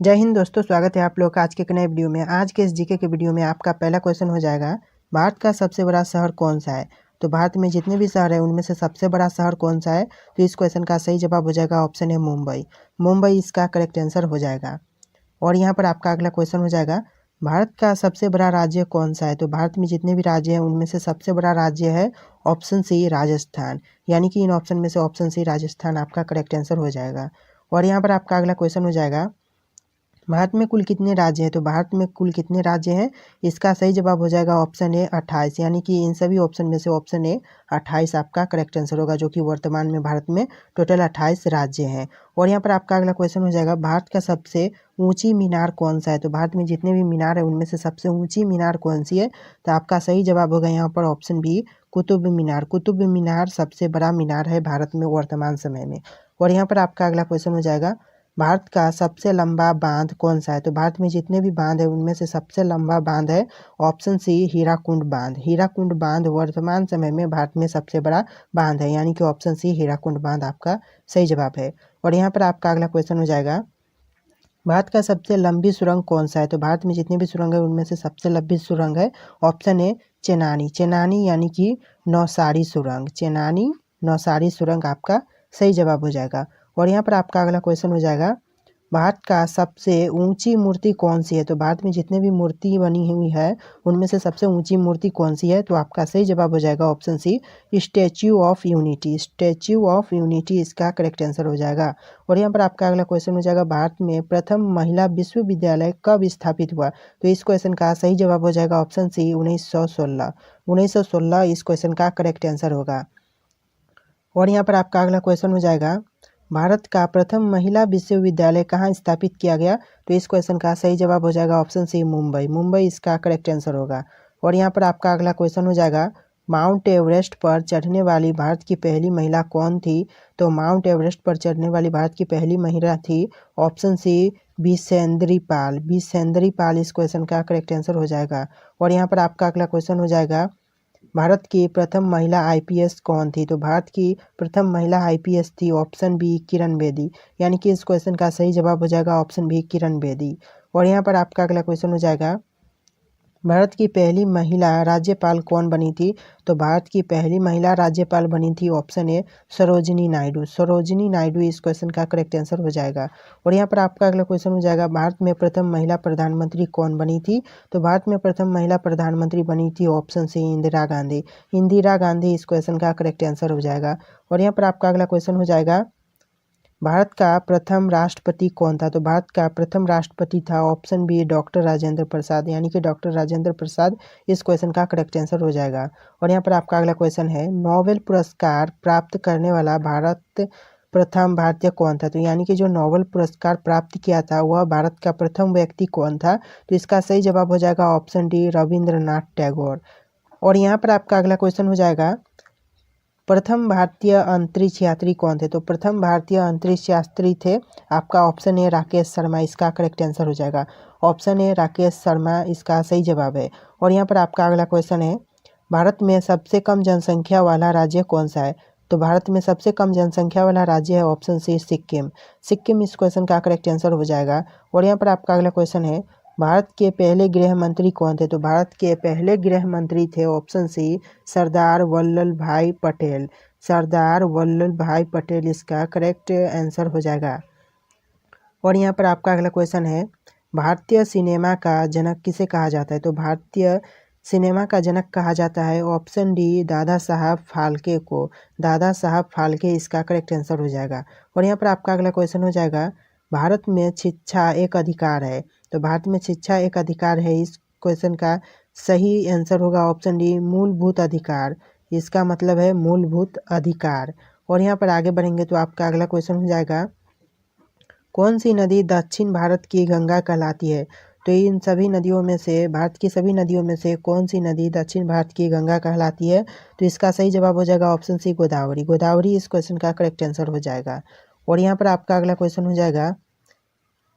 जय हिंद दोस्तों, स्वागत है आप लोग का आज के एक नए वीडियो में। आज के इस जीके के वीडियो में आपका पहला क्वेश्चन हो जाएगा, भारत का सबसे बड़ा शहर कौन सा है। तो भारत में जितने भी शहर है उनमें से सबसे बड़ा शहर कौन सा है। तो इस क्वेश्चन का सही जवाब हो जाएगा ऑप्शन है मुंबई। मुंबई इसका करेक्ट आंसर हो जाएगा। और यहाँ पर आपका अगला क्वेश्चन हो जाएगा, भारत का सबसे बड़ा राज्य कौन सा है। तो भारत में जितने भी राज्य हैं उनमें से सबसे बड़ा राज्य है ऑप्शन सी राजस्थान। यानी कि इन ऑप्शन में से ऑप्शन सी राजस्थान आपका करेक्ट आंसर हो जाएगा। और यहाँ पर आपका अगला क्वेश्चन हो जाएगा, भारत में कुल कितने राज्य हैं। तो भारत में कुल कितने राज्य हैं, इसका सही जवाब हो जाएगा ऑप्शन ए 28। यानी कि इन सभी ऑप्शन में से ऑप्शन ए 28 आपका करेक्ट आंसर होगा, जो कि वर्तमान में भारत में टोटल 28 राज्य हैं। और यहाँ पर आपका अगला क्वेश्चन हो जाएगा, भारत का सबसे ऊंची मीनार कौन सा है। तो भारत में जितने भी मीनार है उनमें से सबसे ऊंची मीनार कौन सी है। तो आपका सही जवाब होगा यहाँ पर ऑप्शन बी कुतुब मीनार। कुतुब मीनार सबसे बड़ा मीनार है भारत में वर्तमान समय में। और यहाँ पर आपका अगला क्वेश्चन हो जाएगा, भारत का सबसे लंबा बांध कौन सा है। तो भारत में जितने भी बांध है उनमें से सबसे लंबा बांध है ऑप्शन सी हीराकुंड बांध। हीराकुंड बांध वर्तमान समय में भारत में सबसे बड़ा बांध है, यानी कि ऑप्शन सी हीराकुंड बांध आपका सही जवाब है। और यहाँ पर आपका अगला क्वेश्चन हो जाएगा, भारत का सबसे लंबी सुरंग कौन सा है। तो भारत में जितनी भी सुरंग है उनमें से सबसे लंबी सुरंग है ऑप्शन ए चेनानी। चेनानी यानी कि नौसारी सुरंग। चेनानी नौसारी सुरंग आपका सही जवाब हो जाएगा। और यहाँ पर आपका अगला क्वेश्चन हो जाएगा, भारत का सबसे ऊंची मूर्ति कौन सी है। तो भारत में जितने भी मूर्ति बनी हुई है उनमें से सबसे ऊंची मूर्ति कौन सी है। तो आपका सही जवाब हो जाएगा option C Statue of Unity. Statue of Unity इसका करेक्ट आंसर हो जाएगा। और यहाँ पर आपका अगला क्वेश्चन हो जाएगा, भारत में प्रथम महिला विश्वविद्यालय कब स्थापित हुआ। तो इस क्वेश्चन का सही जवाब हो जाएगा ऑप्शन सी 1916। 1916 इस क्वेश्चन का करेक्ट आंसर होगा। और यहाँ पर आपका अगला क्वेश्चन हो जाएगा, भारत का प्रथम महिला विश्वविद्यालय कहाँ स्थापित किया गया। तो इस क्वेश्चन का सही जवाब हो जाएगा ऑप्शन सी मुंबई। मुंबई इसका करेक्ट आंसर होगा। और यहाँ पर आपका अगला क्वेश्चन हो जाएगा, माउंट एवरेस्ट पर चढ़ने वाली भारत की पहली महिला कौन थी। तो माउंट एवरेस्ट पर चढ़ने वाली भारत की पहली महिला थी ऑप्शन सी बिसेंद्री पाल। बिसेंद्री पाल इस क्वेश्चन का करेक्ट आंसर हो जाएगा। और यहाँ पर आपका अगला क्वेश्चन हो जाएगा, भारत की प्रथम महिला आईपीएस कौन थी। तो भारत की प्रथम महिला आईपीएस थी ऑप्शन बी किरण बेदी। यानी कि इस क्वेश्चन का सही जवाब हो जाएगा ऑप्शन बी किरण बेदी। और यहाँ पर आपका अगला क्वेश्चन हो जाएगा, भारत की पहली महिला राज्यपाल कौन बनी थी। तो भारत की पहली महिला राज्यपाल बनी थी ऑप्शन ए सरोजिनी नायडू। सरोजिनी नायडू इस क्वेश्चन का करेक्ट आंसर हो जाएगा। और यहाँ पर आपका अगला क्वेश्चन हो जाएगा, भारत में प्रथम महिला प्रधानमंत्री कौन बनी थी। तो भारत में प्रथम महिला प्रधानमंत्री बनी थी ऑप्शन सी इंदिरा गांधी। इंदिरा गांधी इस क्वेश्चन का करेक्ट आंसर हो जाएगा। और यहाँ पर आपका अगला क्वेश्चन हो जाएगा, भारत का प्रथम राष्ट्रपति कौन था। तो भारत का प्रथम राष्ट्रपति था option B doctor Rajendra Prasad. यानी कि डॉक्टर राजेंद्र प्रसाद इस क्वेश्चन का करेक्ट आंसर हो जाएगा। और यहाँ पर आपका अगला क्वेश्चन है, नोबेल पुरस्कार प्राप्त करने वाला भारत प्रथम भारतीय कौन था। तो यानी कि जो नोबेल पुरस्कार प्राप्त किया था वह भारत का प्रथम व्यक्ति कौन था। तो इसका सही जवाब हो जाएगा ऑप्शन डी रविंद्रनाथ टैगोर। और यहाँ पर आपका अगला क्वेश्चन हो जाएगा, प्रथम भारतीय अंतरिक्ष यात्री कौन थे। तो प्रथम भारतीय अंतरिक्ष यात्री थे आपका ऑप्शन ए राकेश शर्मा। इसका करेक्ट आंसर हो जाएगा ऑप्शन ए राकेश शर्मा इसका सही जवाब है। और यहाँ पर आपका अगला क्वेश्चन है, भारत में सबसे कम जनसंख्या वाला राज्य कौन सा है। तो भारत में सबसे कम जनसंख्या वाला राज्य है ऑप्शन सी सिक्किम। सिक्किम इस क्वेश्चन का करेक्ट आंसर हो जाएगा। और यहाँ पर आपका अगला क्वेश्चन है, भारत के पहले गृह मंत्री कौन थे। तो भारत के पहले गृह मंत्री थे ऑप्शन सी सरदार वल्लभ भाई पटेल। सरदार वल्लभ भाई पटेल इसका करेक्ट आंसर हो जाएगा। और यहाँ पर आपका अगला क्वेश्चन है, भारतीय सिनेमा का जनक किसे कहा जाता है। तो भारतीय सिनेमा का जनक कहा जाता है ऑप्शन डी दादा साहब फाल्के को। दादा साहब फाल्के इसका करेक्ट आंसर हो जाएगा। और यहाँ पर आपका अगला क्वेश्चन हो जाएगा, भारत में शिक्षा एक अधिकार है। तो भारत में शिक्षा एक अधिकार है इस क्वेश्चन का सही आंसर होगा ऑप्शन डी मूलभूत अधिकार। इसका मतलब है मूलभूत अधिकार। और यहाँ पर आगे बढ़ेंगे तो आपका अगला क्वेश्चन हो जाएगा, कौन सी नदी दक्षिण भारत की गंगा कहलाती है। तो इन सभी नदियों में से भारत की सभी नदियों में से कौन सी नदी दक्षिण भारत की गंगा कहलाती है। तो इसका सही जवाब हो जाएगा ऑप्शन सी गोदावरी। गोदावरी इस क्वेश्चन का करेक्ट आंसर हो जाएगा। और यहाँ पर आपका अगला क्वेश्चन हो जाएगा,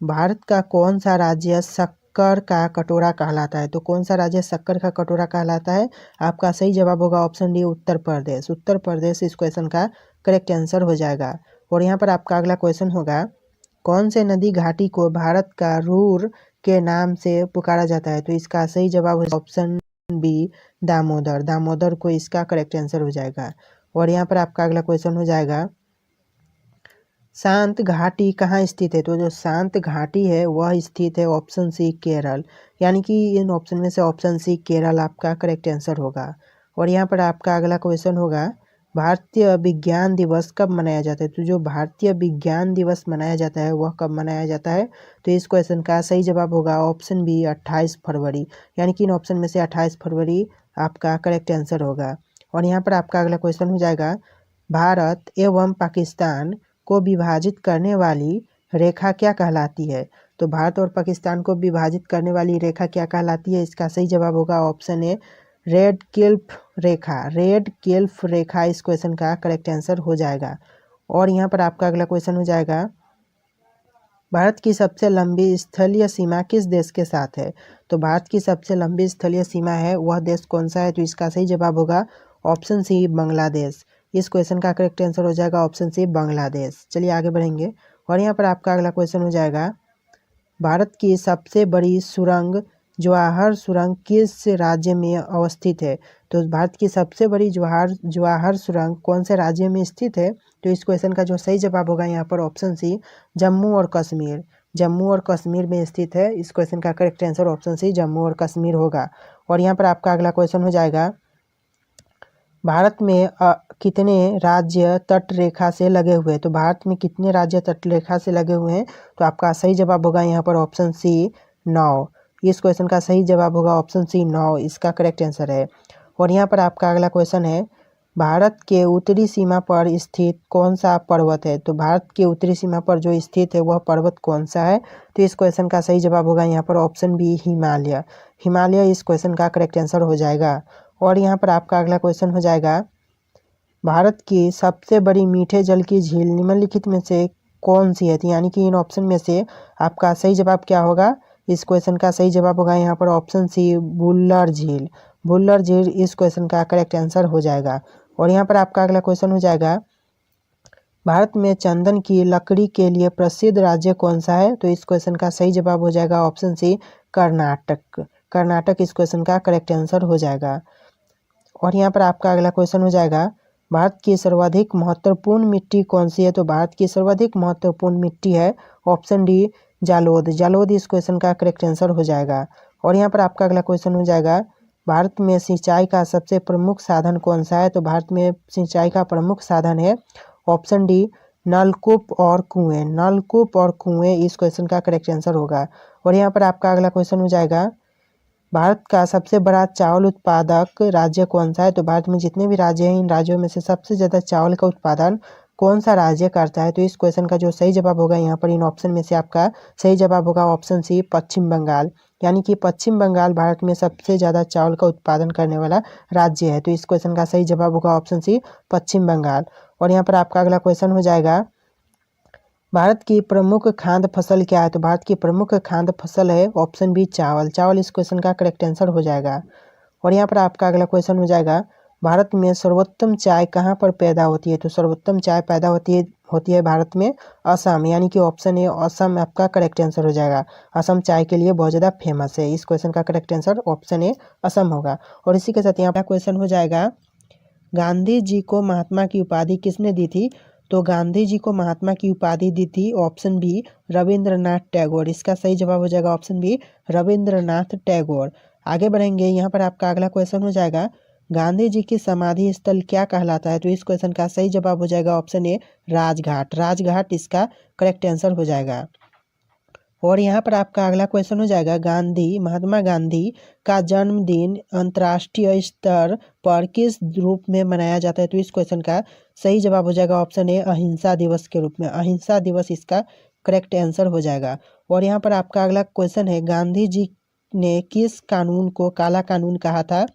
भारत का कौन सा राज्य शक्कर का कटोरा कहलाता है। तो कौन सा राज्य शक्कर का कटोरा कहलाता है। आपका सही जवाब होगा ऑप्शन डी उत्तर प्रदेश। उत्तर प्रदेश इस क्वेश्चन का करेक्ट आंसर हो जाएगा। और यहाँ पर आपका अगला क्वेश्चन होगा, कौन से नदी घाटी को भारत का रूर के नाम से पुकारा जाता है? तो इसका सही जवाब है ऑप्शन बी दामोदर। दामोदर को इसका करेक्ट आंसर हो जाएगा। और यहाँ पर आपका अगला क्वेश्चन हो जाएगा, शांत घाटी कहाँ स्थित है? तो जो शांत घाटी है वह स्थित है ऑप्शन सी केरल, यानी कि इन ऑप्शन में से ऑप्शन सी केरल आपका करेक्ट आंसर होगा। और यहाँ पर आपका अगला क्वेश्चन होगा, भारतीय विज्ञान दिवस कब मनाया जाता है? तो जो भारतीय विज्ञान दिवस मनाया जाता है वह कब मनाया जाता है? तो इस क्वेश्चन का सही जवाब होगा ऑप्शन बी 28 फरवरी, यानी कि इन ऑप्शन में से 28 फरवरी आपका करेक्ट आंसर होगा। और यहाँ पर आपका अगला क्वेश्चन हो जाएगा, भारत एवं पाकिस्तान को विभाजित करने वाली रेखा क्या कहलाती है? तो भारत और पाकिस्तान को विभाजित करने वाली रेखा क्या कहलाती है? इसका सही जवाब होगा ऑप्शन ए रेड क्लिफ रेखा। रेड क्लिफ रेखा इस क्वेश्चन का करेक्ट आंसर हो जाएगा। और यहाँ पर आपका अगला क्वेश्चन हो जाएगा, भारत की सबसे लंबी स्थलीय सीमा किस देश के साथ है? तो भारत की सबसे लंबी स्थलीय सीमा है वह देश कौन सा है? तो इसका सही जवाब होगा ऑप्शन सी बांग्लादेश। इस क्वेश्चन का करेक्ट आंसर हो जाएगा ऑप्शन सी बांग्लादेश। चलिए आगे बढ़ेंगे। और यहाँ पर आपका अगला क्वेश्चन हो जाएगा, भारत की सबसे बड़ी सुरंग जवाहर सुरंग किस राज्य में अवस्थित है? तो भारत की सबसे बड़ी जवाहर सुरंग कौन से राज्य में स्थित है? तो इस क्वेश्चन का जो सही जवाब होगा यहाँ पर ऑप्शन सी जम्मू और कश्मीर। जम्मू और कश्मीर में स्थित है। इस क्वेश्चन का correct answer option C Jammu और कश्मीर होगा। और यहाँ पर आपका अगला क्वेश्चन हो जाएगा, भारत में कितने राज्य तट रेखा से लगे हुए हैं? तो भारत में कितने राज्य तट रेखा से लगे हुए हैं? तो आपका सही जवाब होगा यहाँ पर ऑप्शन सी 9। इस क्वेश्चन का सही जवाब होगा ऑप्शन सी 9, इसका करेक्ट आंसर है। और यहाँ पर आपका अगला क्वेश्चन है, भारत के उत्तरी सीमा पर स्थित कौन सा पर्वत है? तो भारत के उत्तरी सीमा पर जो स्थित है वह पर्वत कौन सा है? तो इस क्वेश्चन का सही जवाब होगा यहाँ पर ऑप्शन बी हिमालय। हिमालय इस क्वेश्चन का करेक्ट आंसर हो जाएगा। और यहाँ पर आपका अगला क्वेश्चन हो जाएगा, भारत की सबसे बड़ी मीठे जल की झील निम्नलिखित में से कौन सी है? यानी कि इन ऑप्शन में से आपका सही जवाब क्या होगा? इस क्वेश्चन का सही जवाब होगा यहाँ पर ऑप्शन सी बुल्लर झील। बुल्लर झील इस क्वेश्चन का करेक्ट आंसर हो जाएगा। और यहाँ पर आपका अगला क्वेश्चन हो जाएगा, भारत में चंदन की लकड़ी के लिए प्रसिद्ध राज्य कौन सा है? तो इस क्वेश्चन का सही जवाब हो जाएगा ऑप्शन सी कर्नाटक। कर्नाटक इस क्वेश्चन का करेक्ट आंसर हो जाएगा। और यहाँ पर आपका अगला क्वेश्चन हो जाएगा, भारत की सर्वाधिक महत्वपूर्ण मिट्टी कौन सी है? तो भारत की सर्वाधिक महत्वपूर्ण मिट्टी है ऑप्शन डी जालोद। जालोद इस क्वेश्चन का करेक्ट आंसर हो जाएगा। और यहाँ पर आपका अगला क्वेश्चन हो जाएगा, भारत में सिंचाई का सबसे प्रमुख साधन कौन सा है? तो भारत में सिंचाई का प्रमुख साधन है ऑप्शन डी नलकूप और कुएं। नलकूप और कुएं इस क्वेश्चन का करेक्ट आंसर होगा। और यहाँ पर आपका अगला क्वेश्चन हो जाएगा, भारत का सबसे बड़ा चावल उत्पादक राज्य कौन सा है? तो भारत में जितने भी राज्य हैं इन राज्यों में से सबसे ज़्यादा चावल का उत्पादन कौन सा राज्य करता है? तो इस क्वेश्चन का जो सही जवाब होगा यहाँ पर इन ऑप्शन में से आपका सही जवाब होगा ऑप्शन सी पश्चिम बंगाल, यानी कि पश्चिम बंगाल भारत में सबसे ज़्यादा चावल का उत्पादन करने वाला राज्य है। तो इस क्वेश्चन का सही जवाब होगा ऑप्शन सी पश्चिम बंगाल। और यहाँ पर आपका अगला क्वेश्चन हो जाएगा, भारत की प्रमुख खाद्य फसल क्या है? तो भारत की प्रमुख खाद्य फसल है ऑप्शन बी चावल। चावल इस क्वेश्चन का करेक्ट आंसर हो जाएगा। और यहाँ पर आपका अगला क्वेश्चन हो जाएगा, भारत में सर्वोत्तम चाय कहाँ पर पैदा होती है? तो सर्वोत्तम चाय पैदा होती है भारत में असम, यानी कि ऑप्शन ए असम आपका करेक्ट आंसर हो जाएगा। असम चाय के लिए बहुत ज़्यादा फेमस है। इस क्वेश्चन का correct answer option A Assam होगा। और इसी के साथ यहाँ पर क्वेश्चन हो जाएगा, गांधी जी को महात्मा की उपाधि किसने दी थी? तो गांधी जी को महात्मा की उपाधि दी थी ऑप्शन बी रविंद्रनाथ टैगोर। इसका सही जवाब हो जाएगा ऑप्शन बी रविंद्रनाथ टैगोर। आगे बढ़ेंगे। यहाँ पर आपका अगला क्वेश्चन हो जाएगा, गांधी जी की समाधि स्थल क्या कहलाता है? तो इस क्वेश्चन का सही जवाब हो जाएगा ऑप्शन ए राजघाट। राजघाट इसका करेक्ट आंसर हो जाएगा। और यहाँ पर आपका अगला क्वेश्चन हो जाएगा, महात्मा गांधी का जन्मदिन अंतर्राष्ट्रीय स्तर पर किस रूप में मनाया जाता है? तो इस क्वेश्चन का सही जवाब हो जाएगा ऑप्शन ए अहिंसा दिवस के रूप में। अहिंसा दिवस इसका करेक्ट आंसर हो जाएगा। और यहाँ पर आपका अगला क्वेश्चन है, गांधी जी ने किस कानून को काला कानून कहा था?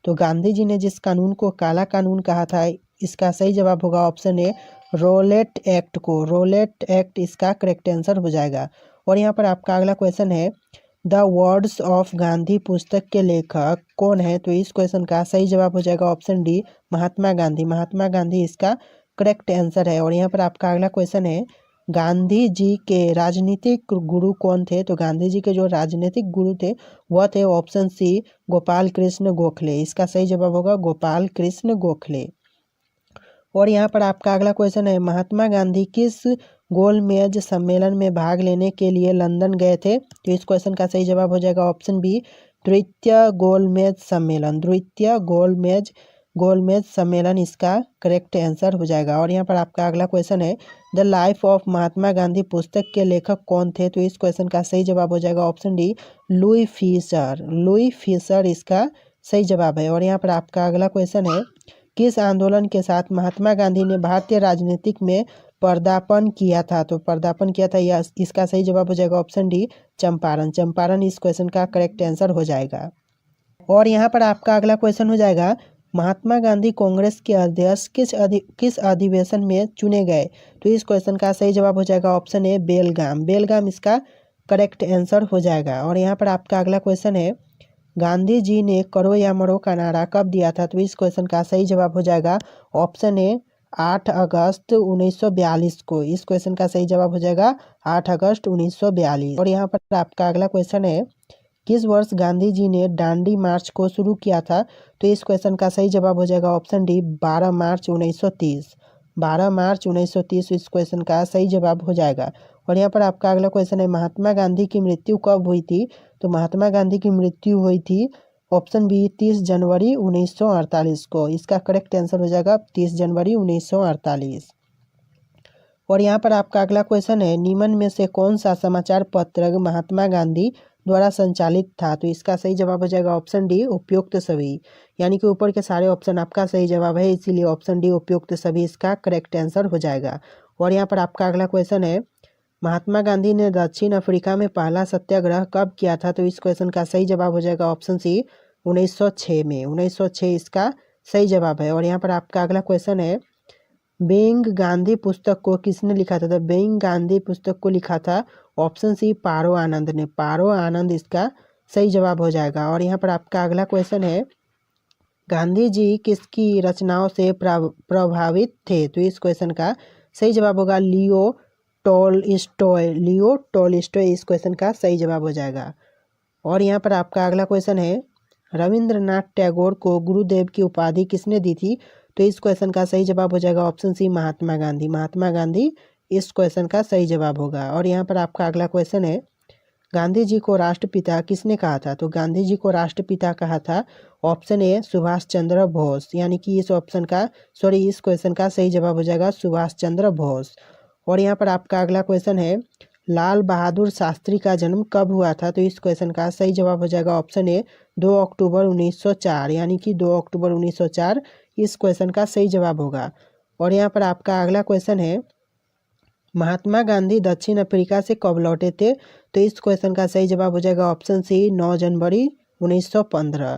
तो गांधी जी ने जिस कानून को काला कानून कहा था इसका सही जवाब होगा ऑप्शन ए रोलेट एक्ट को। रोलेट एक्ट इसका करेक्ट आंसर हो जाएगा। और यहाँ पर आपका अगला क्वेश्चन है, द वर्ड्स ऑफ गांधी पुस्तक के लेखक कौन है? तो इस क्वेश्चन का सही जवाब हो जाएगा ऑप्शन डी महात्मा गांधी। महात्मा गांधी इसका करेक्ट आंसर है। और यहाँ पर आपका अगला क्वेश्चन है, गांधी जी के राजनीतिक गुरु कौन थे? तो गांधी जी के जो राजनीतिक गुरु थे वह थे ऑप्शन सी गोपाल कृष्ण गोखले। इसका सही जवाब होगा गोपाल कृष्ण गोखले। और यहाँ पर आपका अगला क्वेश्चन है, महात्मा गांधी किस गोलमेज सम्मेलन में भाग लेने के लिए लंदन गए थे? तो इस क्वेश्चन का सही जवाब हो जाएगा ऑप्शन बी द्वितीय गोलमेज सम्मेलन। द्वितीय गोलमेज सम्मेलन इसका करेक्ट आंसर हो जाएगा। और यहाँ पर आपका अगला क्वेश्चन है, the life of Mahatma Gandhi पुस्तक के लेखक कौन थे? तो इस क्वेश्चन का सही जवाब हो जाएगा option D Louis Fischer. Louis Fisher इसका सही जवाब है। और यहाँ पर आपका अगला क्वेश्चन है, किस आंदोलन के साथ महात्मा गांधी ने भारतीय राजनीतिक में पदार्पण किया था? तो पदार्पण किया था या इसका सही जवाब हो जाएगा ऑप्शन डी चंपारण। चंपारण इस क्वेश्चन का करेक्ट आंसर हो जाएगा। और यहाँ पर आपका अगला क्वेश्चन हो जाएगा, महात्मा गांधी कांग्रेस के अध्यक्ष किस अधिवेशन में चुने गए? तो इस क्वेश्चन का सही जवाब हो जाएगा ऑप्शन ए बेलगाम। बेलगाम इसका करेक्ट आंसर हो जाएगा। और यहाँ पर आपका अगला क्वेश्चन है, गांधी जी ने करो या मरो का नारा कब दिया था? तो इस क्वेश्चन का सही जवाब हो जाएगा ऑप्शन ए 8 अगस्त 1942 को। इस क्वेश्चन का सही जवाब हो जाएगा 8 अगस्त 1942। और यहाँ पर आपका अगला क्वेश्चन है, किस वर्ष गांधी जी ने दांडी मार्च को शुरू किया था? तो इस क्वेश्चन का सही जवाब हो जाएगा ऑप्शन डी 12 मार्च 1930। 12 मार्च 1930 इस क्वेश्चन का सही जवाब हो जाएगा। और यहाँ पर आपका अगला क्वेश्चन है, महात्मा गांधी की मृत्यु कब हुई थी? तो महात्मा गांधी की मृत्यु हुई थी ऑप्शन बी 30 जनवरी 1948 को। इसका करेक्ट आंसर हो जाएगा 30 जनवरी 1948। और यहाँ पर आपका अगला क्वेश्चन है, निम्न में से कौन सा समाचार पत्र महात्मा गांधी द्वारा संचालित था? तो इसका सही जवाब हो जाएगा ऑप्शन डी उपयुक्त सभी। यानी कि ऊपर के सारे ऑप्शन आपका सही जवाब है, इसीलिए ऑप्शन डी उपयुक्त सभी इसका करेक्ट आंसर हो जाएगा। और यहाँ पर आपका अगला क्वेश्चन है, महात्मा गांधी ने दक्षिण अफ्रीका में पहला सत्याग्रह कब किया था? तो इस क्वेश्चन का सही जवाब हो जाएगा ऑप्शन सी 1906 में। 1906 इसका सही जवाब है। और यहाँ पर आपका अगला क्वेश्चन है, बीइंग गांधी पुस्तक को किसने लिखा था? तो बीइंग गांधी पुस्तक को लिखा था ऑप्शन सी पारो आनंद ने। पारो आनंद इसका सही जवाब हो जाएगा। और यहाँ पर आपका अगला क्वेश्चन है, गांधी जी किसकी रचनाओं से प्रभावित थे? तो इस क्वेश्चन का सही जवाब होगा लियो टॉलस्टॉय। लियो टॉलस्टॉय इस क्वेश्चन का सही जवाब हो जाएगा। और यहाँ पर आपका अगला क्वेश्चन है, रविंद्रनाथ टैगोर को गुरुदेव की उपाधि किसने दी थी? तो इस क्वेश्चन का सही जवाब हो जाएगा ऑप्शन सी महात्मा गांधी। महात्मा गांधी इस क्वेश्चन का सही जवाब होगा। और यहाँ पर आपका अगला क्वेश्चन है, गांधी जी को राष्ट्रपिता किसने कहा था? तो गांधी जी को राष्ट्रपिता कहा था ऑप्शन ए सुभाष चंद्र बोस। यानी कि इस क्वेश्चन का सही जवाब हो जाएगा सुभाष चंद्र बोस। और यहाँ पर आपका अगला क्वेश्चन है, लाल बहादुर शास्त्री का जन्म कब हुआ था? तो इस क्वेश्चन का सही जवाब हो जाएगा ऑप्शन ए 2 अक्टूबर 1904। यानी कि 2 अक्टूबर 1904 इस क्वेश्चन का सही जवाब होगा। और यहाँ पर आपका अगला क्वेश्चन है, महात्मा गांधी दक्षिण अफ्रीका से कब लौटे थे? तो इस क्वेश्चन का सही जवाब हो जाएगा ऑप्शन सी 9 जनवरी 1915।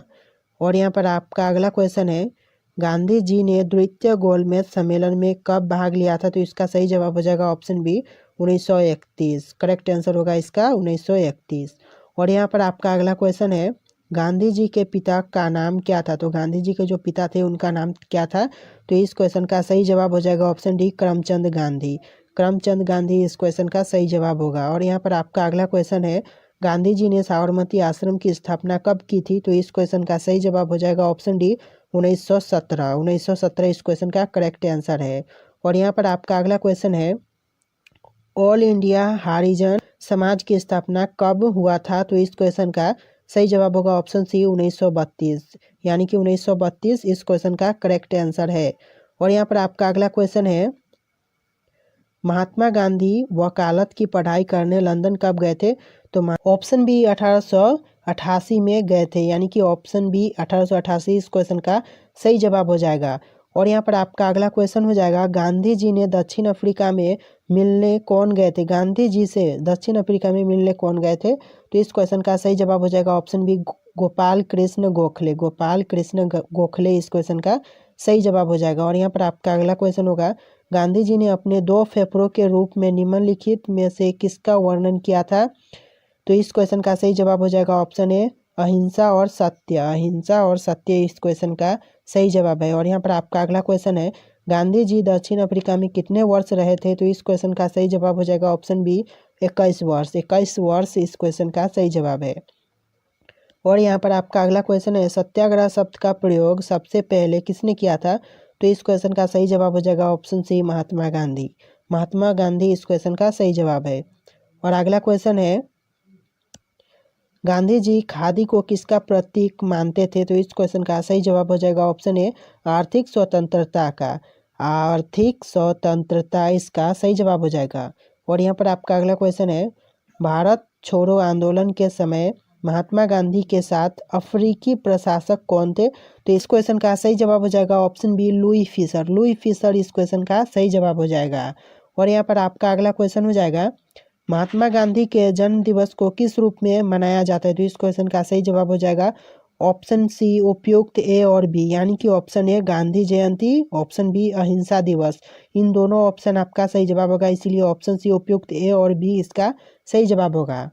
और यहाँ पर आपका अगला क्वेश्चन है, गांधी जी ने द्वितीय गोलमेज सम्मेलन में कब भाग लिया था? तो इसका सही जवाब हो जाएगा ऑप्शन बी 1931। करेक्ट आंसर होगा इसका 1931। और यहाँ पर आपका अगला क्वेश्चन है, गांधी जी के पिता का नाम क्या था? तो गांधी जी के जो पिता थे उनका नाम क्या था? तो इस क्वेश्चन का सही जवाब हो जाएगा ऑप्शन डी करमचंद गांधी। करमचंद गांधी इस क्वेश्चन का सही जवाब होगा। और यहाँ पर आपका अगला क्वेश्चन है, गांधी जी ने साबरमती आश्रम की स्थापना कब की थी? तो इस क्वेश्चन का सही जवाब हो जाएगा ऑप्शन डी 1917। 1917 इस क्वेश्चन का करेक्ट आंसर है। और यहाँ पर आपका अगला क्वेश्चन है, ऑल इंडिया हरिजन समाज की स्थापना कब हुआ था? तो इस क्वेश्चन का सही जवाब होगा ऑप्शन सी 1932। यानी कि 1932 इस क्वेश्चन का करेक्ट आंसर है। और यहाँ पर आपका अगला क्वेश्चन है, महात्मा गांधी वकालत की पढ़ाई करने लंदन कब गए थे? तो ऑप्शन बी 1888 में गए थे। यानी कि ऑप्शन बी 1888 इस क्वेश्चन का सही जवाब हो जाएगा। और यहाँ पर आपका अगला क्वेश्चन हो जाएगा, गांधी जी ने दक्षिण अफ्रीका में मिलने कौन गए थे? गांधी जी से दक्षिण अफ्रीका में मिलने कौन गए थे? तो इस क्वेश्चन का सही जवाब हो जाएगा ऑप्शन बी गोपाल कृष्ण गोखले। गोपाल कृष्ण गोखले इस क्वेश्चन का सही जवाब हो जाएगा। और यहाँ पर आपका अगला क्वेश्चन होगा, गांधी जी ने अपने 2 फेफड़ों के रूप में निम्नलिखित में से किसका वर्णन किया था? तो इस क्वेश्चन का सही जवाब हो जाएगा ऑप्शन ए अहिंसा और सत्य। अहिंसा और सत्य इस क्वेश्चन का सही जवाब है। और यहाँ पर आपका अगला क्वेश्चन है, गांधी जी दक्षिण अफ्रीका में कितने वर्ष रहे थे? तो इस क्वेश्चन का सही जवाब हो जाएगा ऑप्शन बी 21 वर्ष। 21 वर्ष इस क्वेश्चन का सही जवाब है। और यहाँ पर आपका अगला क्वेश्चन है, सत्याग्रह शब्द का प्रयोग सबसे पहले किसने किया था? तो इस क्वेश्चन का सही जवाब हो जाएगा ऑप्शन सी महात्मा गांधी। महात्मा गांधी इस क्वेश्चन का सही जवाब है। और अगला क्वेश्चन है, गांधी जी खादी को किसका प्रतीक मानते थे? तो इस क्वेश्चन का सही जवाब हो जाएगा ऑप्शन ए आर्थिक स्वतंत्रता का। आर्थिक स्वतंत्रता इसका सही जवाब हो जाएगा। और यहाँ पर आपका अगला क्वेश्चन है, भारत छोड़ो आंदोलन के समय महात्मा गांधी के साथ अफ्रीकी प्रशासक कौन थे? तो इस क्वेश्चन का सही जवाब हो जाएगा option B Louis Fischer. Louis Fischer इस क्वेश्चन का सही जवाब हो जाएगा। और यहाँ पर आपका अगला क्वेश्चन हो जाएगा, महात्मा गांधी के जन्म दिवस को किस रूप में मनाया जाता है? तो इस क्वेश्चन का सही जवाब हो जाएगा ऑप्शन सी उपयुक्त ए और बी, यानी कि option A Gandhi Jayanti, option B Ahimsa Diwas. इन दोनों ऑप्शन आपका सही जवाब होगा, इसीलिए ऑप्शन सी उपयुक्त ए और बी इसका सही जवाब होगा।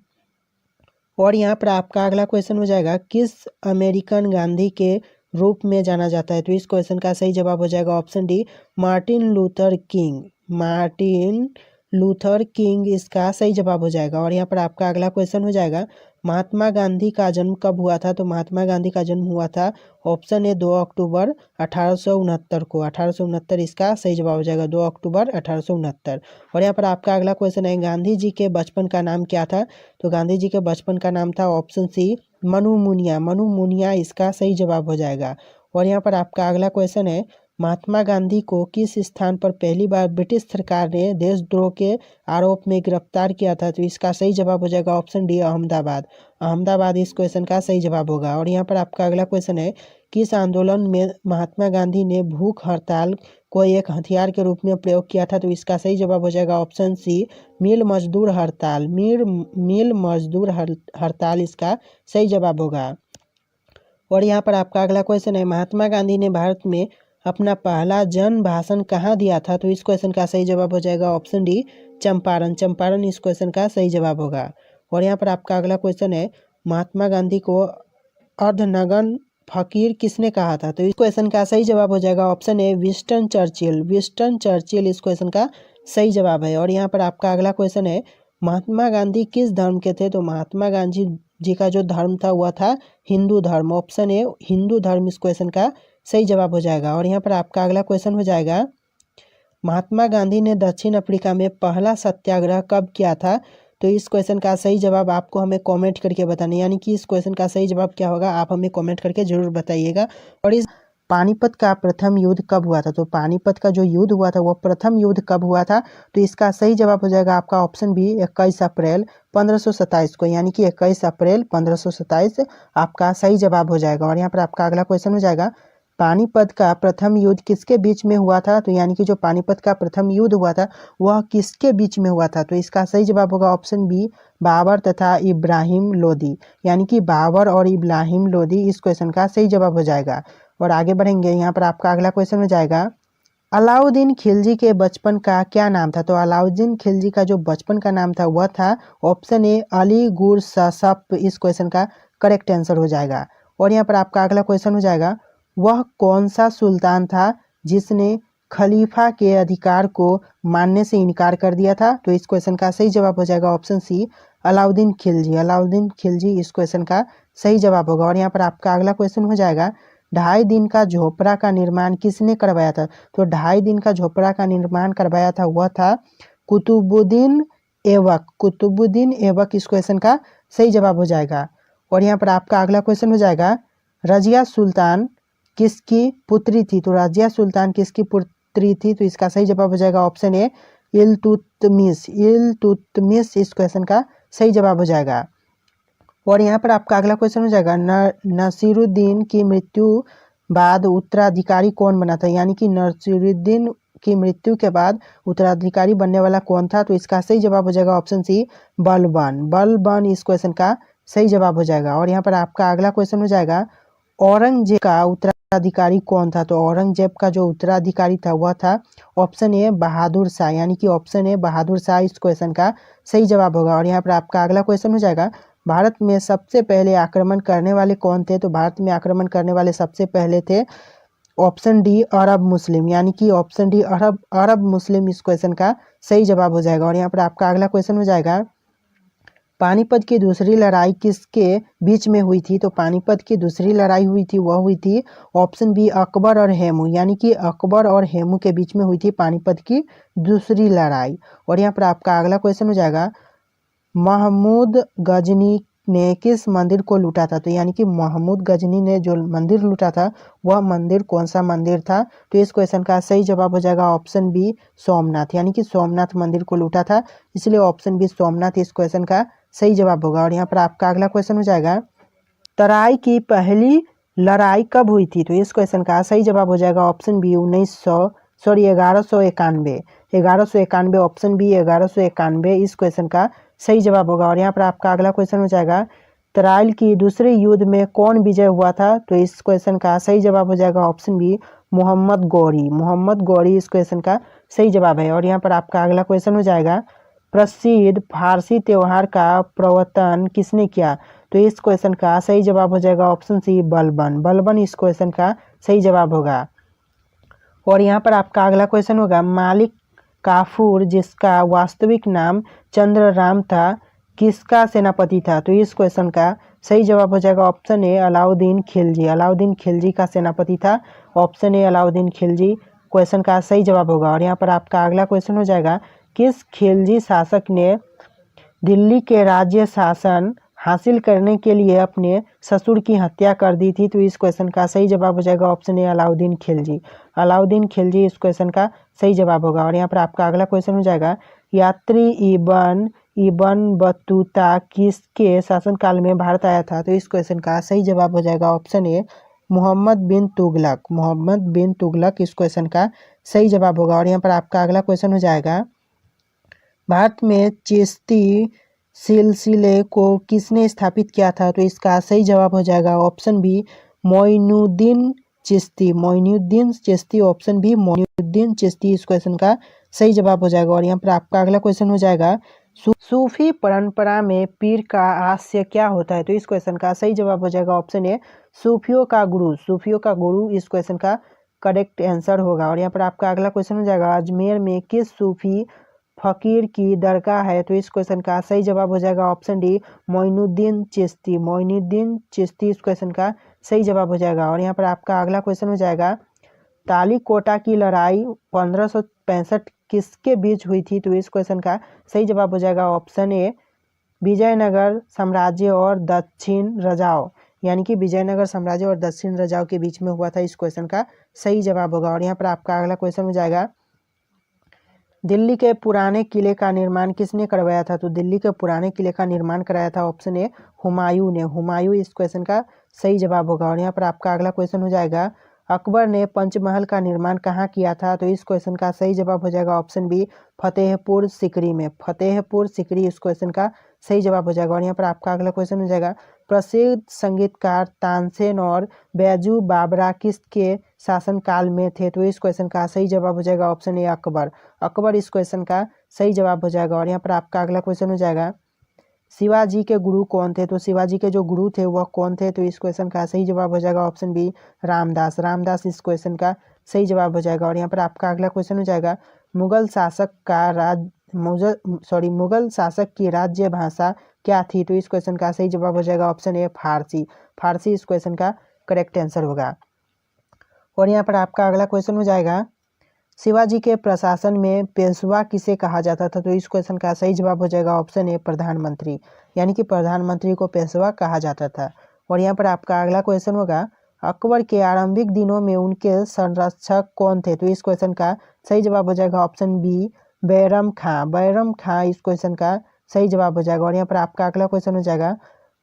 और यहाँ पर आपका अगला क्वेश्चन हो जाएगा, किस अमेरिकन गांधी के रूप में जाना जाता है? तो इस क्वेश्चन का सही जवाब हो जाएगा option D Martin Luther king. Martin Luther king इसका सही जवाब हो जाएगा। और यहाँ पर आपका अगला क्वेश्चन हो जाएगा, महात्मा गांधी का जन्म कब हुआ था? तो महात्मा गांधी का जन्म हुआ था ऑप्शन ए 2 अक्टूबर 1869 को। 1869 इसका सही जवाब हो जाएगा, 2 अक्टूबर 1869। और यहाँ पर आपका अगला क्वेश्चन है, गांधी जी के बचपन का नाम क्या था? तो गांधी जी के बचपन का नाम था ऑप्शन सी मनु मुनिया। मनु मुनिया इसका सही जवाब हो जाएगा। और यहाँ पर आपका अगला क्वेश्चन है, महात्मा गांधी को किस स्थान पर पहली बार ब्रिटिश सरकार ने देशद्रोह के आरोप में गिरफ्तार किया था? तो इसका सही जवाब हो जाएगा ऑप्शन डी अहमदाबाद। अहमदाबाद इस क्वेश्चन का सही जवाब होगा। और यहाँ पर आपका अगला क्वेश्चन है, किस आंदोलन में महात्मा गांधी ने भूख हड़ताल को एक हथियार के रूप में प्रयोग किया था? तो इसका सही जवाब हो जाएगा ऑप्शन सी मिल मजदूर हड़ताल। मिल मजदूर हड़ताल इसका सही जवाब होगा। और यहाँ पर आपका अगला क्वेश्चन है, महात्मा गांधी ने भारत में अपना पहला जन भाषण कहाँ दिया था? तो इस क्वेश्चन का सही जवाब हो जाएगा ऑप्शन डी चंपारण। चंपारण इस क्वेश्चन का सही जवाब होगा। और यहाँ पर आपका अगला क्वेश्चन है, महात्मा गांधी को अर्धनग्न फकीर किसने कहा था? तो इस क्वेश्चन का सही जवाब हो जाएगा option A Winston Churchill. Winston Churchill इस क्वेश्चन का सही जवाब है। और यहाँ पर आपका अगला क्वेश्चन है, महात्मा गांधी किस धर्म के थे? तो महात्मा गांधी जी का जो धर्म था वह था हिंदू धर्म। ऑप्शन ए हिंदू धर्म इस क्वेश्चन का सही जवाब हो जाएगा। और यहाँ पर आपका अगला क्वेश्चन हो जाएगा, महात्मा गांधी ने दक्षिण अफ्रीका में पहला सत्याग्रह कब किया था? तो इस क्वेश्चन का सही जवाब आपको हमें कमेंट करके बताना, यानी कि इस क्वेश्चन का सही जवाब क्या होगा आप हमें कमेंट करके जरूर बताइएगा। और इस पानीपत का प्रथम युद्ध कब हुआ था? तो पानीपत का जो युद्ध हुआ था वह प्रथम युद्ध कब हुआ था? तो इसका सही जवाब हो जाएगा आपका ऑप्शन बी 21 अप्रैल 1527 को, यानी कि 21 अप्रैल 1527 आपका सही जवाब हो जाएगा। और यहाँ पर आपका अगला क्वेश्चन हो जाएगा, पानीपत का प्रथम युद्ध किसके बीच में हुआ था? तो यानी कि जो पानीपत का प्रथम युद्ध हुआ था वह किसके बीच में हुआ था? तो इसका सही जवाब होगा ऑप्शन बी बाबर तथा इब्राहिम लोदी, यानी कि बाबर और इब्राहिम लोदी इस क्वेश्चन का सही जवाब हो जाएगा। और आगे बढ़ेंगे, यहाँ पर आपका अगला क्वेश्चन हो जाएगा, अलाउद्दीन खिलजी के बचपन का क्या नाम था? तो अलाउद्दीन खिलजी का जो बचपन का नाम था वह था ऑप्शन ए अली गुरसप। इस क्वेश्चन का करेक्ट आंसर हो जाएगा। और यहाँ पर आपका अगला क्वेश्चन हो जाएगा, वह कौन सा सुल्तान था जिसने खलीफा के अधिकार को मानने से इनकार कर दिया था? तो इस क्वेश्चन का सही जवाब हो जाएगा ऑप्शन सी अलाउद्दीन खिलजी। अलाउद्दीन खिलजी इस क्वेश्चन का सही जवाब होगा। और यहाँ पर आपका अगला क्वेश्चन हो जाएगा, 2.5 दिन का झोपड़ा का निर्माण किसने करवाया था? तो 2.5 दिन का झोपड़ा का निर्माण करवाया था वह था कुतुबुद्दीन ऐबक। कुतुबुद्दीन ऐबक इस क्वेश्चन का सही जवाब हो जाएगा। और यहाँ पर आपका अगला क्वेश्चन हो जाएगा, रजिया सुल्तान किसकी पुत्री थी? तो रजिया सुल्तान किसकी पुत्री थी? तो इसका सही जवाब हो जाएगा ऑप्शन ए इल्तुतमिश। इल्तुतमिश इस क्वेश्चन का सही जवाब हो जाएगा। और यहाँ पर आपका अगला क्वेश्चन हो जाएगा, नसीरुद्दीन की मृत्यु बाद उत्तराधिकारी कौन बना था? यानी कि नसीरुद्दीन की मृत्यु के बाद उत्तराधिकारी बनने वाला कौन था? तो इसका सही जवाब हो जाएगा ऑप्शन सी बलबन। बलबन इस क्वेश्चन का सही जवाब हो जाएगा। और यहाँ पर आपका अगला क्वेश्चन हो जाएगा, औरंगजेब का उत्तराधिकारी कौन था? तो औरंगजेब का जो उत्तराधिकारी था वह था ऑप्शन ए बहादुर शाह, यानी कि ऑप्शन ए बहादुर शाह इस क्वेश्चन का सही जवाब होगा। और यहाँ पर आपका अगला क्वेश्चन हो जाएगा, भारत में सबसे पहले आक्रमण करने वाले कौन थे? तो भारत में आक्रमण करने वाले सबसे पहले थे ऑप्शन डी अरब मुस्लिम, यानी कि ऑप्शन डी अरब मुस्लिम इस क्वेश्चन का सही जवाब हो जाएगा। और यहाँ पर आपका अगला क्वेश्चन हो जाएगा, पानीपत की दूसरी लड़ाई किसके बीच में हुई थी? तो पानीपत की दूसरी लड़ाई हुई थी, वह हुई थी ऑप्शन बी अकबर और हेमू, यानी कि अकबर और हेमू के बीच में हुई थी पानीपत की दूसरी लड़ाई। और यहाँ पर आपका अगला क्वेश्चन हो जाएगा, महमूद गजनी ने किस मंदिर को लूटा था? तो यानी कि महमूद गजनी ने जो मंदिर लूटा था वह मंदिर कौन सा मंदिर था? तो इस क्वेश्चन का सही जवाब हो जाएगा ऑप्शन बी सोमनाथ, यानी कि सोमनाथ मंदिर को लूटा था, इसलिए ऑप्शन बी सोमनाथ इस क्वेश्चन का सही जवाब होगा। और यहाँ पर आपका अगला क्वेश्चन हो जाएगा, तराई की पहली लड़ाई कब हुई थी? तो इस क्वेश्चन का सही जवाब हो जाएगा ऑप्शन बी 1191। 1191 ऑप्शन बी 1191 इस क्वेश्चन का सही जवाब होगा। और यहाँ पर आपका अगला क्वेश्चन हो जाएगा, तराइल की दूसरे युद्ध में कौन विजय हुआ था? तो इस क्वेश्चन का सही जवाब हो जाएगा ऑप्शन बी मोहम्मद गौरी। मोहम्मद गौरी इस क्वेश्चन का सही जवाब है। और यहाँ पर आपका अगला क्वेश्चन हो जाएगा, प्रसिद्ध फारसी त्योहार का प्रवर्तन किसने किया? तो इस क्वेश्चन का सही जवाब हो जाएगा ऑप्शन सी बलबन। बलबन इस क्वेश्चन का सही जवाब होगा। और यहाँ पर आपका अगला क्वेश्चन होगा, मालिक काफूर जिसका वास्तविक नाम चंद्रराम था किसका सेनापति था? तो इस क्वेश्चन का सही जवाब हो जाएगा ऑप्शन ए अलाउद्दीन खिलजी। अलाउद्दीन खिलजी का सेनापति था, option A Alauddin Khilji question का सही जवाब होगा। और यहाँ पर आपका अगला क्वेश्चन हो जाएगा, किस खिलजी शासक ने दिल्ली के राज्य शासन हासिल करने के लिए अपने ससुर की हत्या कर दी थी? तो इस क्वेश्चन का सही जवाब हो जाएगा ऑप्शन ए अलाउद्दीन खिलजी। अलाउद्दीन खिलजी इस क्वेश्चन का सही जवाब होगा। और यहाँ पर आपका अगला क्वेश्चन हो जाएगा, यात्री इबन बतूता किसके शासनकाल में भारत आया था? तो इस क्वेश्चन का सही जवाब हो जाएगा ऑप्शन ए मोहम्मद बिन तुगलक। मोहम्मद बिन तुगलक इस क्वेश्चन का सही जवाब होगा। और यहाँ पर आपका अगला क्वेश्चन हो जाएगा, भारत में चिश्ती सिलसिले को किसने स्थापित किया था? तो इसका सही जवाब हो जाएगा option B Moinuddin Chishti. Moinuddin Chishti option B Moinuddin Chishti इस क्वेश्चन का सही जवाब हो जाएगा। और यहाँ पर आपका अगला क्वेश्चन हो जाएगा, सूफी परंपरा में पीर का आशय क्या होता है? तो इस क्वेश्चन का सही जवाब हो जाएगा ऑप्शन ए सूफियों का गुरु। सूफियों का गुरु इस क्वेश्चन का करेक्ट आंसर होगा। और यहाँ पर आपका अगला क्वेश्चन हो जाएगा, अजमेर में किस सूफी फकीर की दरगाह है? तो इस क्वेश्चन का सही जवाब हो जाएगा ऑप्शन डी मोइनुद्दीन चिश्ती। मोइनुद्दीन चिश्ती इस क्वेश्चन का सही जवाब हो जाएगा। और यहाँ पर आपका अगला क्वेश्चन हो जाएगा, तालीकोटा की लड़ाई 1565 किसके बीच हुई थी? तो इस क्वेश्चन का सही जवाब हो जाएगा ऑप्शन ए विजयनगर साम्राज्य और दक्षिण रजाओ, यानी कि विजयनगर साम्राज्य और दक्षिण रजाओ के बीच में हुआ था, इस क्वेश्चन का सही जवाब होगा। और यहाँ पर आपका अगला क्वेश्चन हो जाएगा, दिल्ली के पुराने किले का निर्माण किसने करवाया था? तो दिल्ली के पुराने किले का निर्माण कराया था ऑप्शन ए हुमायूं ने। हुमायूं इस क्वेश्चन का सही जवाब होगा। और यहाँ पर आपका अगला क्वेश्चन हो जाएगा, अकबर ने पंचमहल का निर्माण कहाँ किया था? तो इस क्वेश्चन का सही जवाब हो जाएगा ऑप्शन बी फतेहपुर सीकरी में। फतेहपुर सीकरी इस क्वेश्चन का सही जवाब हो जाएगा। और यहाँ पर आपका अगला क्वेश्चन हो जाएगा, प्रसिद्ध संगीतकार तानसेन और बैजू बावरा किसके शासनकाल में थे? तो इस क्वेश्चन का सही जवाब हो जाएगा ऑप्शन ए अकबर। अकबर इस क्वेश्चन का सही जवाब हो जाएगा। और यहाँ पर आपका अगला क्वेश्चन हो जाएगा, शिवाजी के गुरु कौन थे? तो शिवाजी के जो गुरु थे वह कौन थे? तो इस क्वेश्चन का सही जवाब हो जाएगा ऑप्शन बी रामदास। रामदास इस क्वेश्चन का सही जवाब हो जाएगा। और यहाँ पर आपका अगला क्वेश्चन हो जाएगा, मुगल शासक की राज्य भाषा क्या थी? तो इस क्वेश्चन का सही जवाब हो जाएगा ऑप्शन ए फारसी। फारसी इस क्वेश्चन का करेक्ट आंसर होगा। और यहाँ पर आपका अगला क्वेश्चन हो जाएगा, शिवाजी के प्रशासन में पेशवा किसे कहा जाता था? तो इस क्वेश्चन का सही जवाब हो जाएगा ऑप्शन ए प्रधानमंत्री, यानी कि प्रधानमंत्री को पेशवा कहा जाता था। और यहाँ पर आपका अगला क्वेश्चन होगा, अकबर के आरंभिक दिनों में उनके संरक्षक कौन थे? तो इस क्वेश्चन का सही जवाब हो जाएगा ऑप्शन बी बैरम खां। बैरम खां इस क्वेश्चन का सही जवाब हो जाएगा। और यहाँ पर आपका अगला क्वेश्चन हो जाएगा,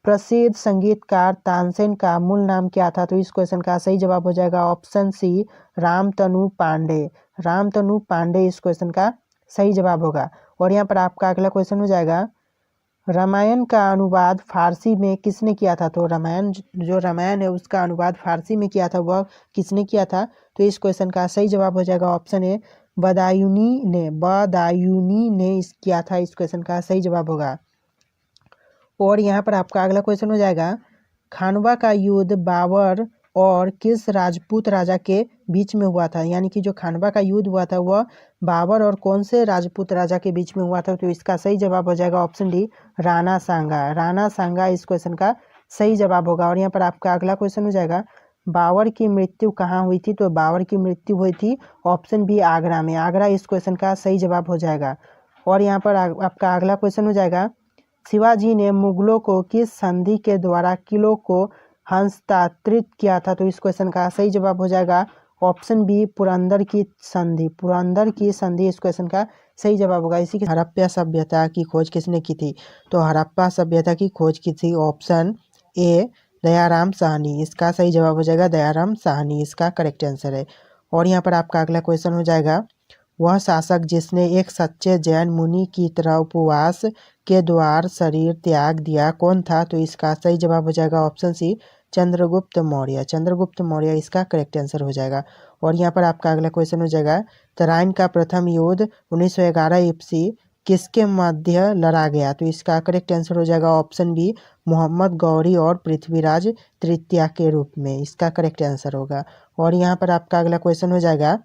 प्रसिद्ध संगीतकार तानसेन का मूल नाम क्या था? तो इस क्वेश्चन का सही जवाब हो जाएगा ऑप्शन सी रामतनु पांडे। रामतनु पांडे इस क्वेश्चन का सही जवाब होगा। और यहाँ पर आपका अगला क्वेश्चन हो जाएगा, रामायण का अनुवाद फारसी में किसने किया था? तो रामायण है उसका अनुवाद फारसी में किया था, वह किसने किया था? तो इस क्वेश्चन का सही जवाब हो जाएगा ऑप्शन ए बदायूनी ने किया था, इस क्वेश्चन का सही जवाब होगा। और यहाँ पर आपका अगला क्वेश्चन हो जाएगा, खानवा का युद्ध बाबर और किस राजपूत राजा के बीच में हुआ था। यानी कि जो खानवा का युद्ध हुआ था वह बाबर और कौन से राजपूत राजा के बीच में हुआ था। तो इसका सही जवाब हो जाएगा ऑप्शन डी, राणा सांगा। राणा सांगा इस क्वेश्चन का सही जवाब होगा। और यहाँ पर आपका अगला क्वेश्चन हो जाएगा, बाबर की मृत्यु कहाँ हुई थी। तो बाबर की मृत्यु हुई थी ऑप्शन बी, आगरा में। आगरा इस क्वेश्चन का सही जवाब हो जाएगा। और यहाँ पर आपका अगला क्वेश्चन हो जाएगा, शिवाजी ने मुगलों को किस संधि के द्वारा किलों को हस्तांतरित किया था। तो इस क्वेश्चन का सही जवाब हो जाएगा ऑप्शन बी, पुरंदर की संधि। पुरंदर की संधि इस क्वेश्चन का सही जवाब होगा। इसी के हड़प्पा सभ्यता की खोज किसने की थी। तो हड़प्पा सभ्यता की खोज की थी ऑप्शन ए, दयाराम साहनी। इसका सही जवाब हो जाएगा दयाराम साहनी, इसका करेक्ट आंसर है। और यहाँ पर आपका अगला क्वेश्चन हो जाएगा, वह शासक जिसने एक सच्चे जैन मुनि की तरह उपवास के द्वारा शरीर त्याग दिया कौन था। तो इसका सही जवाब हो जाएगा ऑप्शन सी, चंद्रगुप्त मौर्य। चंद्रगुप्त मौर्य इसका करेक्ट आंसर हो जाएगा। और यहाँ पर आपका अगला क्वेश्चन हो जाएगा, तराइन का प्रथम युद्ध 1911 ईस्वी किसके मध्य लड़ा गया। तो इसका करेक्ट आंसर हो जाएगा ऑप्शन बी, मोहम्मद गौरी और पृथ्वीराज तृतीया के रूप में, इसका करेक्ट आंसर होगा। और यहाँ पर आपका अगला क्वेश्चन हो जाएगा,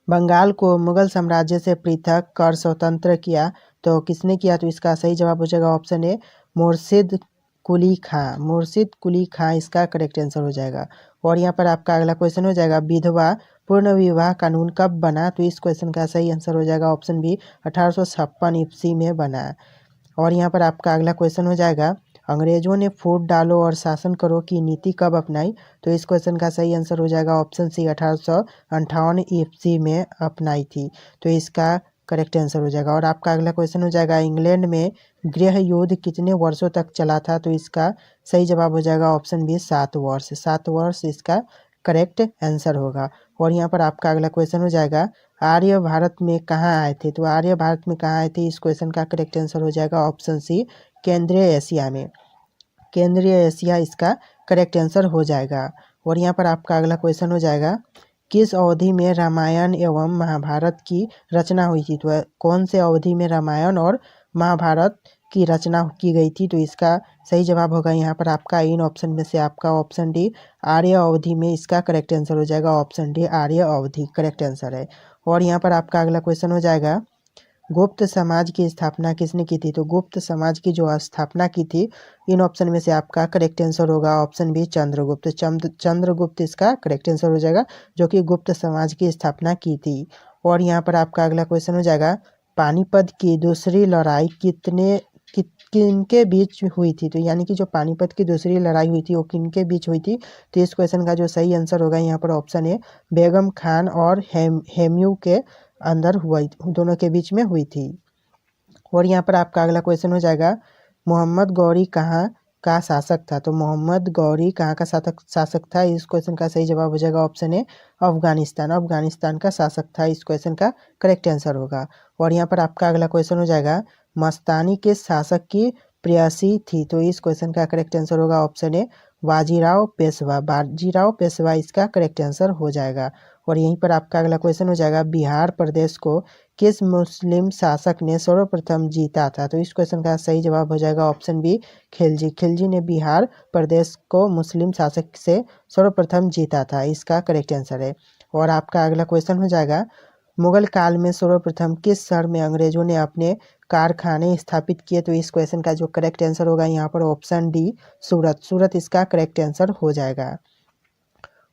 बंगाल को मुगल साम्राज्य से पृथक कर स्वतंत्र किया तो किसने किया। तो इसका सही जवाब हो जाएगा ऑप्शन ए, मुर्शिद कुली खां। मुर्शिद कुली खां इसका करेक्ट आंसर हो जाएगा। और यहाँ पर आपका अगला क्वेश्चन हो जाएगा, विधवा पूर्ण विवाह कानून कब बना। तो इस क्वेश्चन का सही आंसर हो जाएगा ऑप्शन बी, 1856 ईस्वी में बना। और यहाँ पर आपका अगला क्वेश्चन हो जाएगा, अंग्रेजों ने फूट डालो और शासन करो की नीति कब अपनाई। तो इस क्वेश्चन का सही आंसर हो जाएगा ऑप्शन सी, 1858 ईस्वी में अपनाई थी। तो इसका करेक्ट आंसर हो जाएगा। और आपका अगला क्वेश्चन हो जाएगा, इंग्लैंड में गृह युद्ध कितने वर्षों तक चला था। तो इसका सही जवाब हो जाएगा ऑप्शन बी, 7 वर्ष। 7 वर्ष इसका करेक्ट आंसर होगा। और यहाँ पर आपका अगला क्वेश्चन हो जाएगा, आर्य भारत में कहाँ आए थे। तो आर्य भारत में कहाँ आए थे, इस क्वेश्चन का करेक्ट आंसर हो जाएगा ऑप्शन सी, केंद्रीय एशिया में। केंद्रीय एशिया इसका करेक्ट आंसर हो जाएगा। और यहाँ पर आपका अगला क्वेश्चन हो जाएगा, किस अवधि में रामायण एवं महाभारत की रचना हुई थी। तो कौन से अवधि में रामायण और महाभारत की रचना की गई थी। तो इसका सही जवाब होगा यहाँ पर आपका इन ऑप्शन में से आपका ऑप्शन डी, आर्य अवधि में, इसका करेक्ट आंसर हो जाएगा ऑप्शन डी, आर्य अवधि करेक्ट आंसर है। और यहाँ पर आपका अगला क्वेश्चन हो जाएगा, गुप्त समाज की स्थापना किसने की थी। तो गुप्त समाज की जो स्थापना की थी, इन ऑप्शन में से आपका करेक्ट आंसर होगा ऑप्शन बी, चंद्रगुप्त। चंद्रगुप्त इसका करेक्ट आंसर हो जाएगा, जो कि गुप्त समाज की स्थापना की थी। और यहाँ पर आपका अगला क्वेश्चन हो जाएगा, पानीपत की दूसरी लड़ाई किनके बीच हुई थी। तो यानी कि जो पानीपत की दूसरी लड़ाई हुई थी वो किनके बीच हुई थी। तो इस क्वेश्चन का जो सही आंसर होगा यहाँ पर ऑप्शन ए, बेगम खान और हेमू के अंदर हुआ, दोनों के बीच में हुई थी। और यहाँ पर आपका अगला क्वेश्चन हो जाएगा, मोहम्मद गौरी कहाँ का शासक था। तो मोहम्मद गौरी कहाँ का शासक था। इस क्वेश्चन का सही जवाब हो जाएगा ऑप्शन ए, अफगानिस्तान। अफगानिस्तान का शासक था, इस क्वेश्चन का करेक्ट आंसर होगा। और यहाँ पर आपका अगला क्वेश्चन हो जाएगा, मस्तानी किस शासक की प्रेयसी थी। तो इस क्वेश्चन का करेक्ट आंसर होगा ऑप्शन ए, बाजीराव पेशवा। बाजीराव पेशवा इसका करेक्ट आंसर हो जाएगा। और यहीं पर आपका अगला क्वेश्चन हो जाएगा, बिहार प्रदेश को किस मुस्लिम शासक ने सर्वप्रथम जीता था। तो इस क्वेश्चन का सही जवाब हो जाएगा ऑप्शन बी, खिलजी। खिलजी ने बिहार प्रदेश को मुस्लिम शासक से सर्वप्रथम जीता था, इसका करेक्ट आंसर है। और आपका अगला क्वेश्चन हो जाएगा, मुगल काल में सर्वप्रथम किस शहर में अंग्रेजों ने अपने कारखाने स्थापित किए। तो इस क्वेश्चन का जो करेक्ट आंसर होगा यहाँ पर ऑप्शन डी, सूरत। सूरत इसका करेक्ट आंसर हो जाएगा।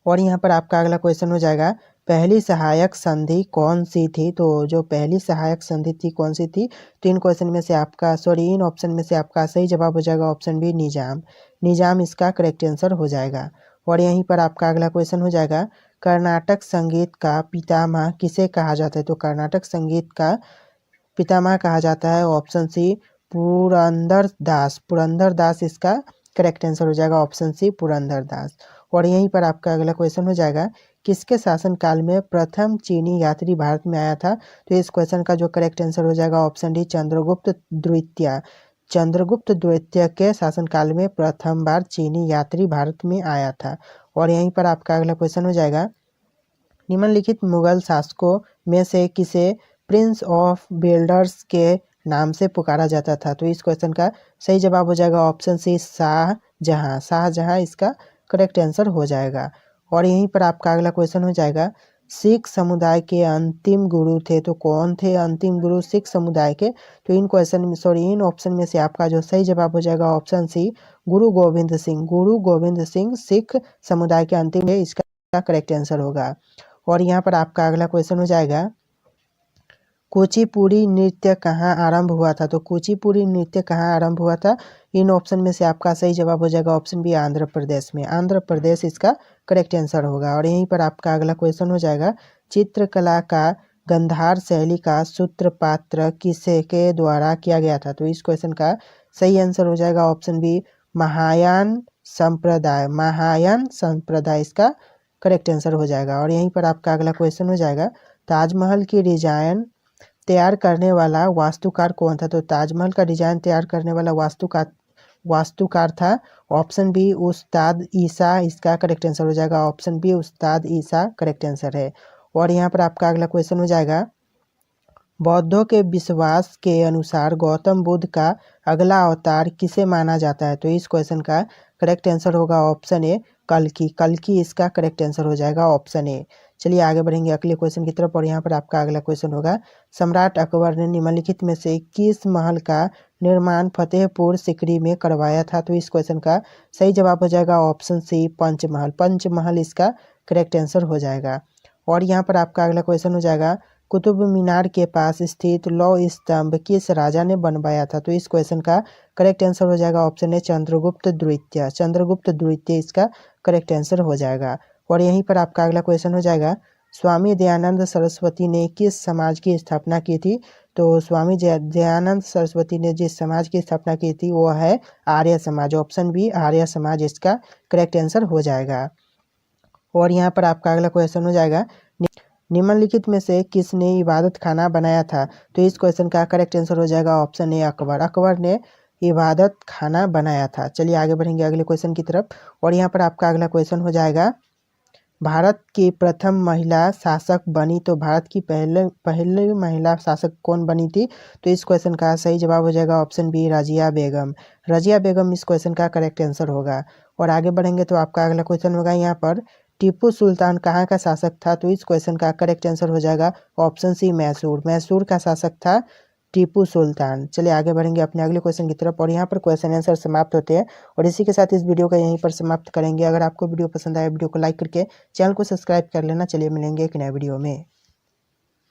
और यहाँ पर आपका अगला क्वेश्चन हो जाएगा, पहली सहायक संधि कौन सी थी। तो जो पहली सहायक संधि थी कौन सी थी। तो इन क्वेश्चन में से आपका इन ऑप्शन में से आपका सही जवाब हो जाएगा ऑप्शन बी, निजाम। निजाम इसका करेक्ट आंसर हो जाएगा। और यहीं पर आपका अगला क्वेश्चन हो जाएगा, कर्नाटक संगीत का पितामह किसे कहा जाता है। तो कर्नाटक संगीत का पितामह कहा जाता है ऑप्शन सी, पुरंदर दास। पुरंदर दास इसका करेक्ट आंसर हो जाएगा ऑप्शन सी, पुरंदर दास। और यहीं पर आपका अगला क्वेश्चन हो जाएगा, किसके शासनकाल में प्रथम चीनी यात्री भारत में आया था। तो इस क्वेश्चन का जो करेक्ट आंसर हो जाएगा ऑप्शन डी, चंद्रगुप्त द्वितीय। चंद्रगुप्त द्वितीय के शासनकाल में प्रथम बार चीनी यात्री भारत में आया था। और यहीं पर आपका अगला क्वेश्चन हो जाएगा, निम्नलिखित मुगल शासकों में से किसे प्रिंस ऑफ बिल्डर्स के नाम से पुकारा जाता था। तो इस क्वेश्चन का सही जवाब हो जाएगा ऑप्शन सी, शाहजहां। शाहजहां इसका करेक्ट आंसर हो जाएगा। और यहीं पर आपका अगला क्वेश्चन हो जाएगा, सिख समुदाय के अंतिम गुरु थे, तो कौन थे अंतिम गुरु सिख समुदाय के? तो इन ऑप्शन में से आपका जो सही जवाब हो जाएगा ऑप्शन सी, गुरु गोविंद सिंह। गुरु गोविंद सिंह सिख समुदाय के अंतिम है, इसका करेक्ट आंसर होगा। और यहाँ पर आपका अगला क्वेश्चन हो जाएगा, कुचिपुड़ी नृत्य कहाँ आरंभ हुआ था? तो कुचिपुड़ी नृत्य कहाँ आरंभ हुआ था? इन ऑप्शन में से आपका सही जवाब हो जाएगा ऑप्शन बी, आंध्र प्रदेश में। आंध्र प्रदेश इसका करेक्ट आंसर होगा। और यहीं पर आपका अगला क्वेश्चन हो जाएगा, चित्रकला का गंधार शैली का सूत्रपात किसे के द्वारा किया गया था? तो इस क्वेश्चन का सही आंसर हो जाएगा ऑप्शन बी, महायान संप्रदाय। महायान संप्रदाय इसका करेक्ट आंसर हो जाएगा। और यहीं पर आपका अगला क्वेश्चन हो जाएगा, ताजमहल की डिजाइन तैयार करने वाला वास्तुकार कौन था? तो ताजमहल का डिजाइन तैयार करने वाला वास्तुकार था ऑप्शन बी, उस्ताद ईसा। इसका करेक्ट आंसर हो जाएगा ऑप्शन बी, उस्ताद ईसा करेक्ट आंसर है। और यहाँ पर आपका अगला क्वेश्चन हो जाएगा, बौद्धों के विश्वास के अनुसार गौतम बुद्ध का अगला अवतार किसे माना जाता है? तो इस क्वेश्चन का करेक्ट आंसर होगा ऑप्शन ए, कल्कि। कल्कि इसका करेक्ट आंसर हो जाएगा ऑप्शन ए। चलिए आगे बढ़ेंगे अगले क्वेश्चन की तरफ। और यहाँ पर आपका अगला क्वेश्चन होगा, सम्राट अकबर ने निम्नलिखित में से किस महल का निर्माण फतेहपुर सिकरी में करवाया था? तो इस क्वेश्चन का सही जवाब हो जाएगा ऑप्शन सी, पंचमहल। पंचमहल इसका करेक्ट आंसर हो जाएगा। और यहाँ पर आपका अगला क्वेश्चन हो जाएगा, कुतुब मीनार के पास स्थित लौह स्तंभ किस राजा ने बनवाया था? तो इस क्वेश्चन का करेक्ट आंसर हो जाएगा ऑप्शन ए, चंद्रगुप्त द्वितीय। चंद्रगुप्त द्वितीय इसका करेक्ट आंसर हो जाएगा। और यहीं पर आपका अगला क्वेश्चन हो जाएगा, स्वामी दयानंद सरस्वती ने किस समाज की स्थापना की थी? तो स्वामी दयानंद सरस्वती ने जिस समाज की स्थापना की थी वो है आर्य समाज। ऑप्शन बी, आर्य समाज इसका करेक्ट आंसर हो जाएगा। और यहाँ पर आपका अगला क्वेश्चन हो जाएगा, निम्नलिखित में से किसने इबादत खाना बनाया था? तो इस क्वेश्चन का करेक्ट आंसर हो जाएगा ऑप्शन ए, अकबर। अकबर ने इबादत खाना बनाया था। चलिए आगे बढ़ेंगे अगले क्वेश्चन की तरफ। और यहाँ पर आपका अगला क्वेश्चन हो जाएगा, भारत की प्रथम महिला शासक बनी, तो भारत की पहले महिला शासक कौन बनी थी? तो इस क्वेश्चन का सही जवाब हो जाएगा ऑप्शन बी, रजिया बेगम। रजिया बेगम इस क्वेश्चन का करेक्ट आंसर होगा। और आगे बढ़ेंगे तो आपका अगला क्वेश्चन होगा यहाँ पर, टीपू सुल्तान कहाँ का शासक था? तो इस क्वेश्चन का करेक्ट आंसर हो जाएगा ऑप्शन सी, मैसूर। मैसूर का शासक था टीपू सुल्तान। चलिए आगे बढ़ेंगे अपने अगले क्वेश्चन की तरफ। और यहाँ पर क्वेश्चन आंसर समाप्त होते हैं। और इसी के साथ इस वीडियो का यहीं पर समाप्त करेंगे। अगर आपको वीडियो पसंद आए वीडियो को लाइक करके चैनल को सब्सक्राइब कर लेना। चलिए मिलेंगे एक नए वीडियो में।